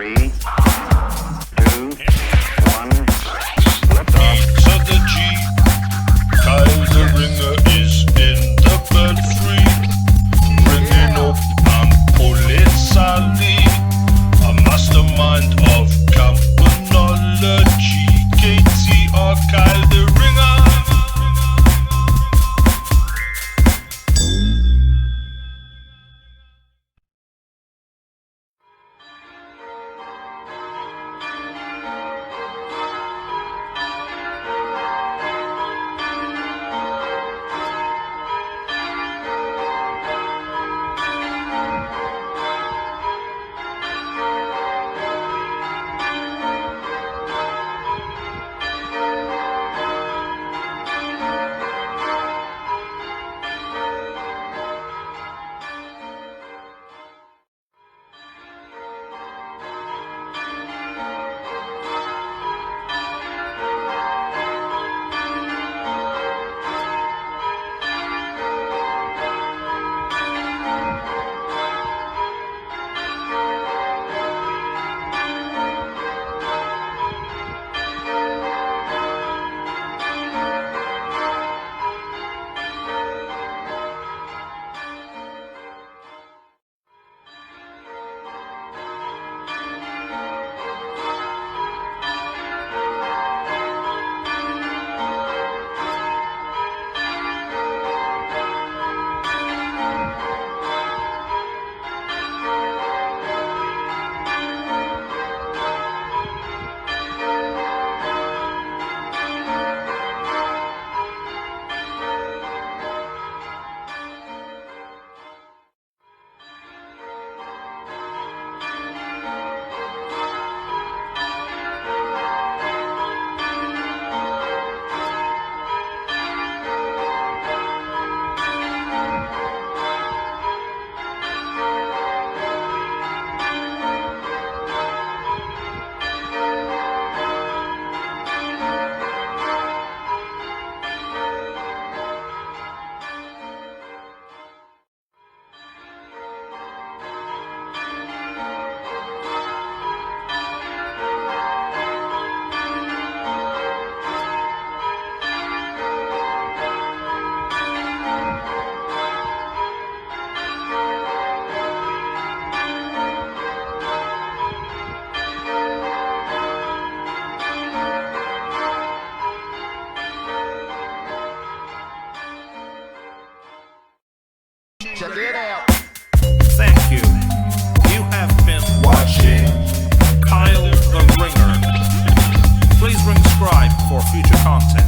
3, 2, 1, lift off. So the G, Kyle the Ringer is in the belfry, ringing up Ampolisali, a mastermind of campanology, KTR Kyle the Ringer. Check it out. Thank you. You have been watching Kyle the Ringer. Please ring subscribe for future content.